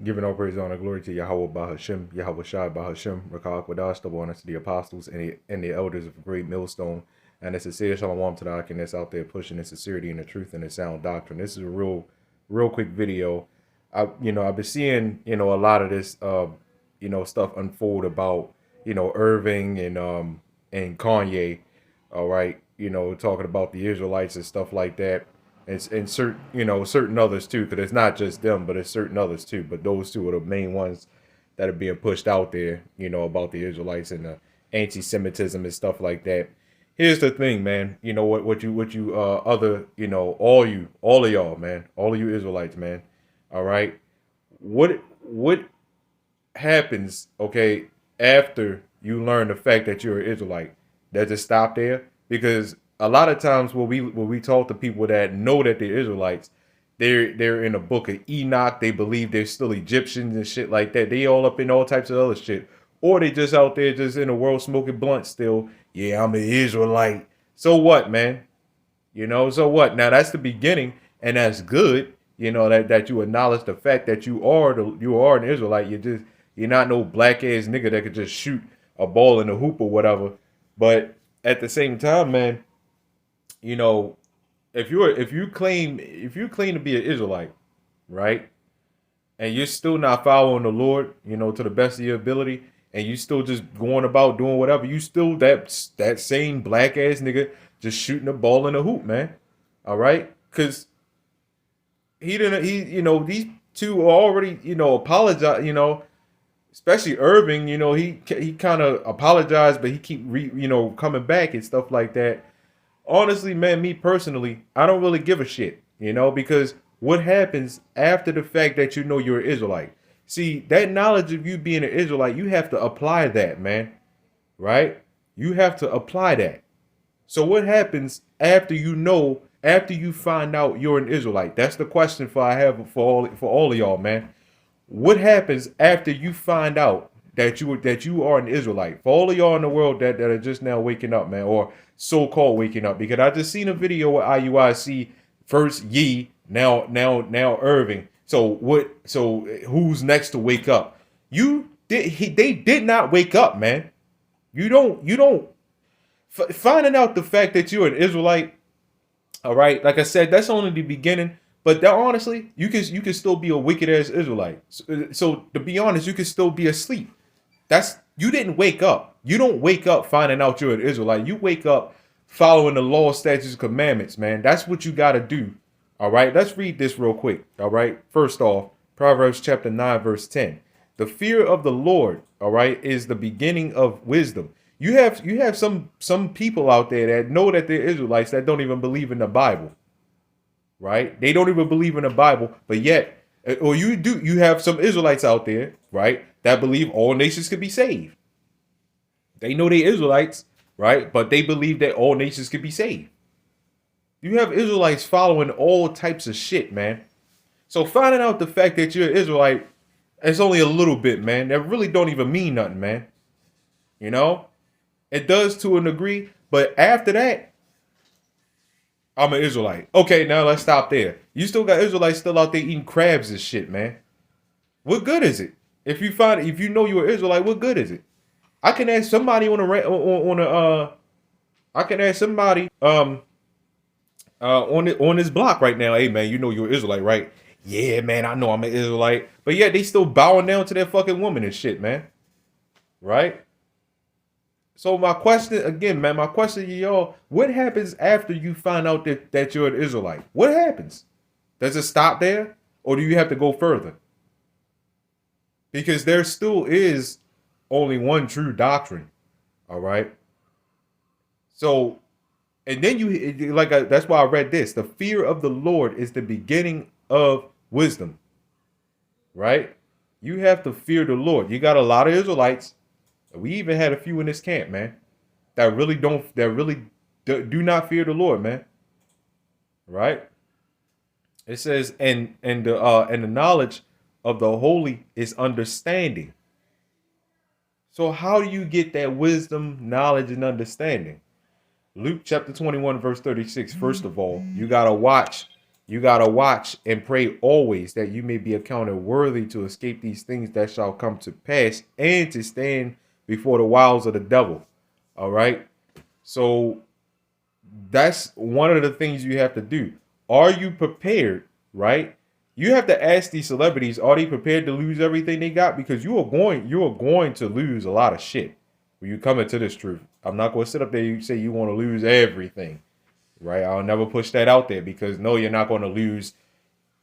Giving all praise, honor, glory to Yahawah, BAHASHAM, YAHAWASHI, BAHASHAM, Rakah Kwadash, double honor to the apostles and the elders of the great millstone, and a sincere shalom to the Akin that's out there pushing the sincerity and the truth and the sound doctrine. This is a real quick video. I've been seeing, a lot of this, stuff unfold about, Irving and Kanye, all right, talking about the Israelites and stuff like that. And certain, certain others too, because it's not just them, but it's certain others too. But those two are the main ones that are being pushed out there, about the Israelites and the anti-Semitism and stuff like that. Here's the thing, man. You know all of y'all, man, all of you Israelites, man. All right, what happens, okay, after you learn the fact that you're an Israelite? Does it stop there? Because a lot of times when we talk to people that know that they're Israelites, they're in the book of Enoch. They believe they're still Egyptians and shit like that. They all up in all types of other shit. Or they just out there just in the world smoking blunts still. Yeah, I'm an Israelite. So what, man? So what? Now that's the beginning, and that's good. That you acknowledge the fact that you are an Israelite. You're not no black ass nigga that could just shoot a ball in the hoop or whatever. But at the same time, man, you know, if you claim to be an Israelite, right, and you're still not following the Lord, to the best of your ability, and you still just going about doing whatever, you still that same black ass nigga just shooting a ball in a hoop, man. All right, because these two are already apologize, especially Irving, he kind of apologized, but he keep coming back and stuff like that. Honestly, man, me personally, I don't really give a shit, because what happens after the fact that you're an Israelite? See, that knowledge of you being an Israelite, you have to apply that, man, right? You have to apply that. So what happens after you find out you're an Israelite? That's the question I have for all of y'all, man. What happens after you find out that you are an Israelite? For all of y'all in the world that are just now waking up, man, or so-called waking up, because I just seen a video with IUIC, first Ye, now Irving. So what? So who's next to wake up? They did not wake up, man. You don't finding out the fact that you're an Israelite. All right, like I said, that's only the beginning. But that, honestly, you can still be a wicked ass Israelite. So to be honest, you can still be asleep. You didn't wake up. You don't wake up finding out you're an Israelite. You wake up following the law, statutes, commandments, man. That's what you got to do. All right, let's read this real quick. All right, first off, Proverbs chapter 9, verse 10. The fear of the Lord, all right, is the beginning of wisdom. You have some people out there that know that they're Israelites that don't even believe in the Bible, right? They don't even believe in the Bible, but yet, or you have some Israelites out there, right, that believe all nations could be saved. They know they Israelites, right, but they believe that all nations could be saved. You have Israelites following all types of shit, man. So finding out the fact that you're an Israelite, it's only a little bit, man. That really don't even mean nothing, man. It does to a degree, but after that, I'm an Israelite. Okay, now let's stop there. You still got Israelites still out there eating crabs and shit, man. What good is it? If you know you're an Israelite, what good is it? I can ask somebody I can ask somebody on this block right now. Hey man, you know you're an Israelite, right? Yeah, man, I know I'm an Israelite, but yet they still bowing down to their fucking woman and shit, man. Right? So my question again, man, my question to y'all, what happens after you find out that you're an Israelite? What happens? Does it stop there? Or do you have to go further? Because there still is only one true doctrine. All right. So, and then that's why I read this. The fear of the Lord is the beginning of wisdom. Right? You have to fear the Lord. You got a lot of Israelites. We even had a few in this camp, man, that really do not fear the Lord, man. Right? It says, and the knowledge of the holy is understanding. So how do you get that wisdom, knowledge, and understanding? Luke chapter 21, verse 36. First of all, you gotta watch You got to watch and pray always that you may be accounted worthy to escape these things that shall come to pass and to stand before the wiles of the devil. All right. So that's one of the things you have to do. Are you prepared? Right. You have to ask these celebrities, are they prepared to lose everything they got? Because you are going to lose a lot of shit when you come into this truth. I'm not going to sit up there and say you want to lose everything. Right. I'll never push that out there because no, you're not going to lose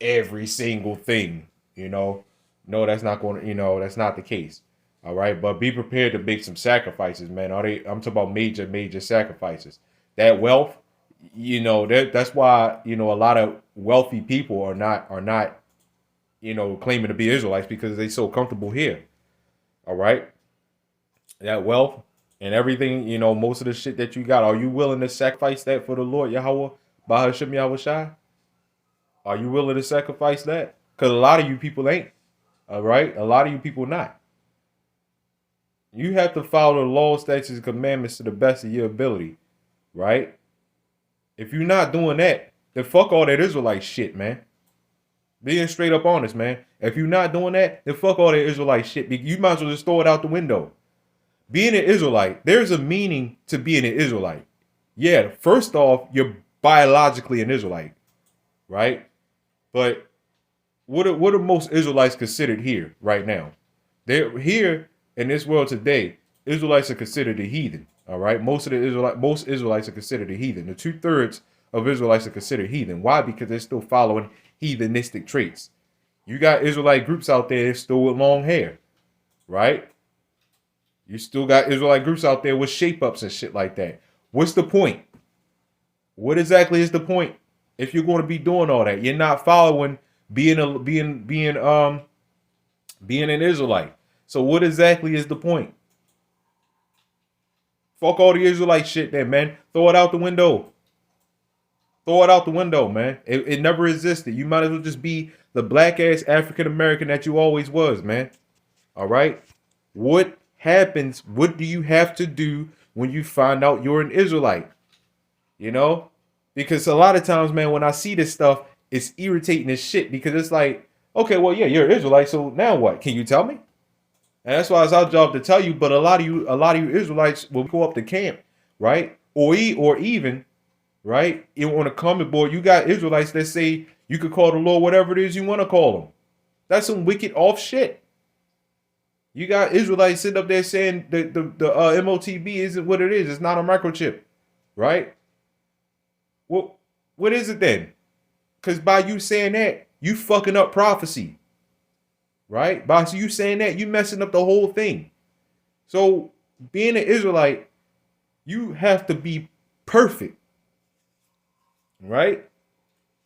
every single thing. No, that's not going to, that's not the case. All right. But be prepared to make some sacrifices, man. I'm talking about major sacrifices. That wealth, that's why, a lot of wealthy people are not, claiming to be Israelites because they're so comfortable here. All right. That wealth and everything, most of the shit that you got, are you willing to sacrifice that for the Lord Yahawah, BAHASHAM YAHAWASHI? Are you willing to sacrifice that? Because a lot of you people ain't. All right. A lot of you people not. You have to follow the law, statutes, and commandments to the best of your ability. Right? If you're not doing that, then fuck all that Israelite shit, man. Being straight up honest, man. If you're not doing that, then fuck all that Israelite shit. You might as well just throw it out the window. Being an Israelite, there's a meaning to being an Israelite. Yeah, first off, you're biologically an Israelite, right? But what are most Israelites considered here right now? They're here in this world today. Israelites are considered a heathen. All right, most Israelites are considered a heathen. The 2/3 of Israelites are considered heathen. Why? Because they're still following heathenistic traits. You got Israelite groups out there still with long hair, right? You still got Israelite groups out there with shape-ups and shit like that. What's the point? What exactly is the point? If you're going to be doing all that, you're not following being an Israelite. So what exactly is the point? Fuck all the Israelite shit then, man. Throw it out the window. Throw it out the window, man. It never existed. You might as well just be the black-ass African-American that you always was, man. All right? What happens? What do you have to do when you find out you're an Israelite? Because a lot of times, man, when I see this stuff, it's irritating as shit because it's like, okay, well, yeah, you're an Israelite, so now what? Can you tell me? And that's why it's our job to tell you. But a lot of you Israelites will go up to camp, right? Or even, right? On a comment board, you got Israelites that say you could call the Lord whatever it is you want to call him. That's some wicked off shit. You got Israelites sitting up there saying the MOTB isn't what it is. It's not a microchip, right? Well, what is it then? Because by you saying that, you fucking up prophecy. Right? By you saying that, you messing up the whole thing. So being an Israelite, you have to be perfect. Right?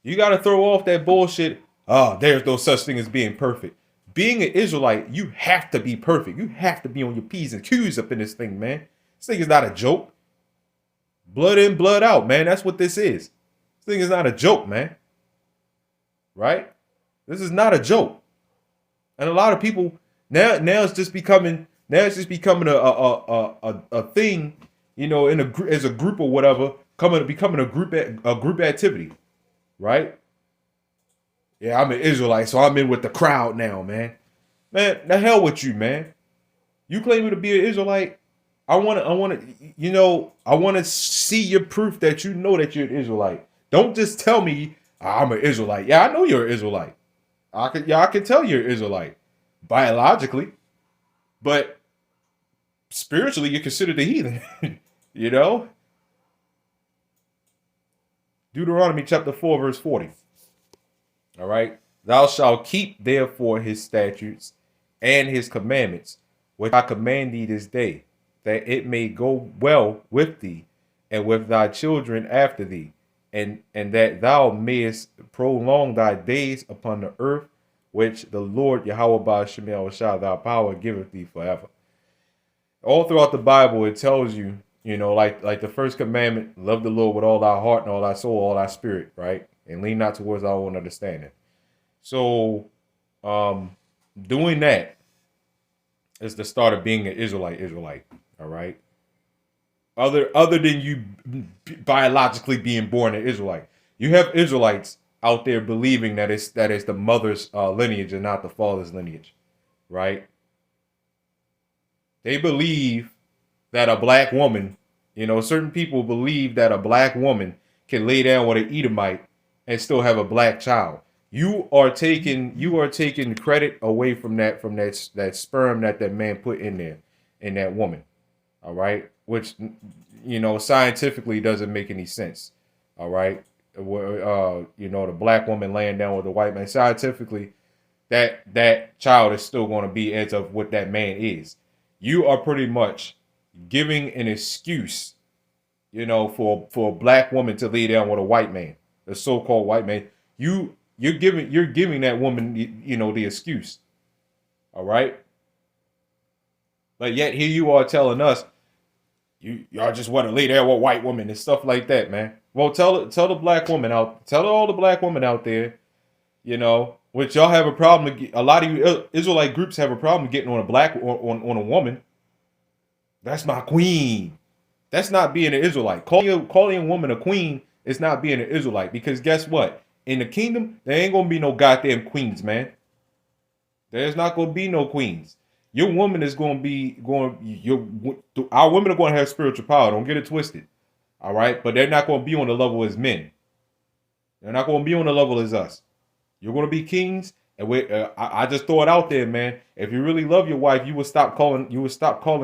You got to throw off that bullshit. Oh, there's no such thing as being perfect. Being an Israelite, you have to be perfect. You have to be on your P's and Q's up in this thing, man. This thing is not a joke. Blood in, blood out, man. That's what this is. This thing is not a joke, man. Right? This is not a joke. And a lot of people now it's just becoming a thing, as a group or whatever, becoming a group activity, right? Yeah, I'm an Israelite, so I'm in with the crowd now, man. Man, the hell with you, man. You claiming to be an Israelite? I want to see your proof that you know that you're an Israelite. Don't just tell me I'm an Israelite. Yeah, I know you're an Israelite. I can tell you're an Israelite biologically, but spiritually you're considered a heathen. Deuteronomy chapter 4 verse 40. All right. Thou shalt keep therefore his statutes and his commandments, which I command thee this day, that it may go well with thee and with thy children after thee, and that thou mayest prolong thy days upon the earth, which the Lord Yahawah BAHASHAM YAHAWASHI thy power giveth thee forever. All throughout the Bible, it tells you, like the first commandment, love the Lord with all thy heart and all thy soul, all thy spirit, right? And lean not towards thy own understanding. So, doing that is the start of being an Israelite, all right? Other than you biologically being born an Israelite. You have Israelites out there believing that it's the mother's lineage and not the father's lineage, right? They believe that a black woman, certain people believe that a black woman can lay down with an Edomite and still have a black child. You are taking credit away from that sperm that man put in there, in that woman. All right, which scientifically doesn't make any sense. All right, the black woman laying down with the white man, scientifically, that child is still going to be as of what that man is. You are pretty much giving an excuse, for a black woman to lay down with a white man, the so-called white man. You're giving that woman, the excuse. All right, but yet here you are telling us y'all just want to lay there with white women and stuff like that, man. Well, tell the black woman out, tell all the black women out there, which y'all have a problem. A lot of you Israelite groups have a problem getting on a black on a woman. That's my queen. That's not being an Israelite. Calling a woman a queen is not being an Israelite, because guess what? In the kingdom, there ain't gonna be no goddamn queens, man. There's not gonna be no queens. Your woman is gonna be our women are gonna have spiritual power. Don't get it twisted. All right, but they're not gonna be on the level as men. They're not gonna be on the level as us. You're gonna be kings, and I just throw it out there, man. If you really love your wife, you would stop calling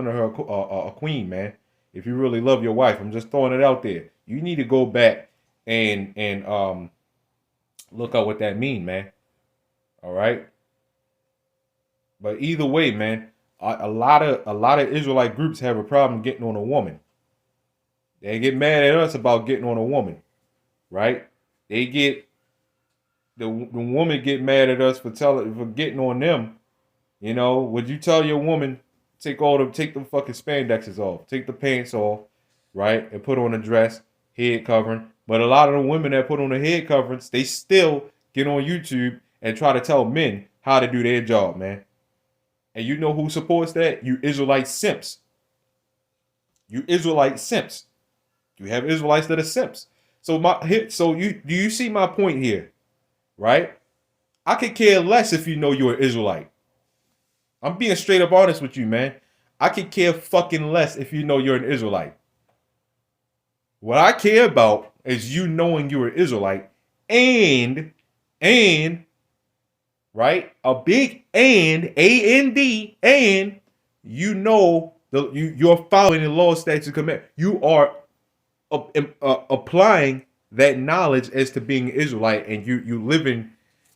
her a queen, man. If you really love your wife, I'm just throwing it out there. You need to go back and look at what that mean, man. All right. But either way, man, a lot of Israelite groups have a problem getting on a woman. They get mad at us about getting on a woman, right? They get the woman get mad at us for getting on them. Would you tell your woman take the fucking spandexes off, take the pants off, right, and put on a dress, head covering? But a lot of the women that put on the head coverings, they still get on YouTube and try to tell men how to do their job, man. And you know who supports that? You Israelite simps. You Israelite simps. You have Israelites that are simps. So do you see my point here? Right? I could care less if you know you're an Israelite. I'm being straight up honest with you, man. I could care fucking less if you know you're an Israelite. What I care about is you knowing you're an Israelite and right? A big A-N-D, and you're following the law, statutes, and command. You are applying that knowledge as to being an Israelite, and you living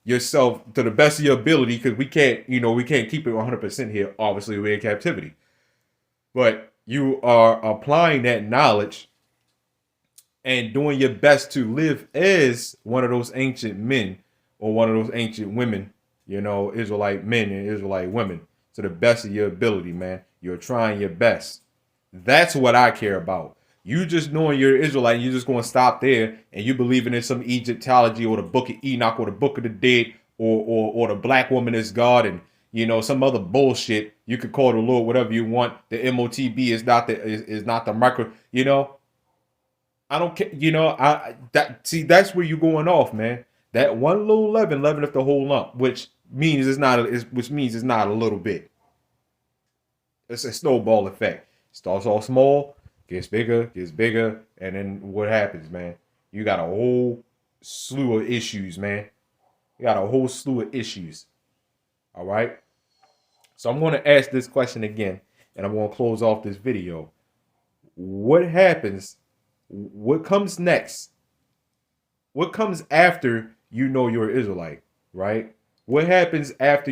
yourself to the best of your ability, because we can't keep it 100% here. Obviously, we're in captivity, but you are applying that knowledge and doing your best to live as one of those ancient men or one of those ancient women, Israelite men and Israelite women, to the best of your ability, man. You're trying your best. That's what I care about. You just knowing you're Israelite, and you're just going to stop there, and you believing in some Egyptology or the Book of Enoch or the Book of the Dead or the black woman is God, and some other bullshit. You could call the Lord whatever you want. The MOTB is not the micro. I don't care. That's where you're going off, man. That one little leaveneth the whole lump, which means it's not a little bit. It's a snowball effect. Starts off small, gets bigger, and then what happens, man? You got a whole slew of issues, man. You got a whole slew of issues. All right? So I'm going to ask this question again, and I'm going to close off this video. What happens? What comes next? What comes after you're an Israelite, right? What happens after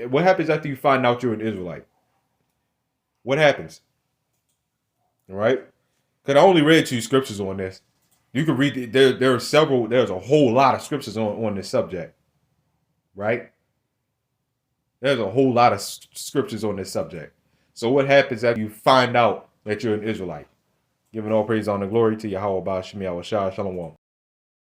what happens after you find out you're an Israelite? What happens? All right? Because I only read 2 scriptures on this. You can read there's a whole lot of scriptures on this subject. Right? There's a whole lot of scriptures on this subject. So what happens after you find out that you're an Israelite? Giving all praise, honor, and glory to Yahawah, BAHASHAM, YAHAWASHI, Shalom.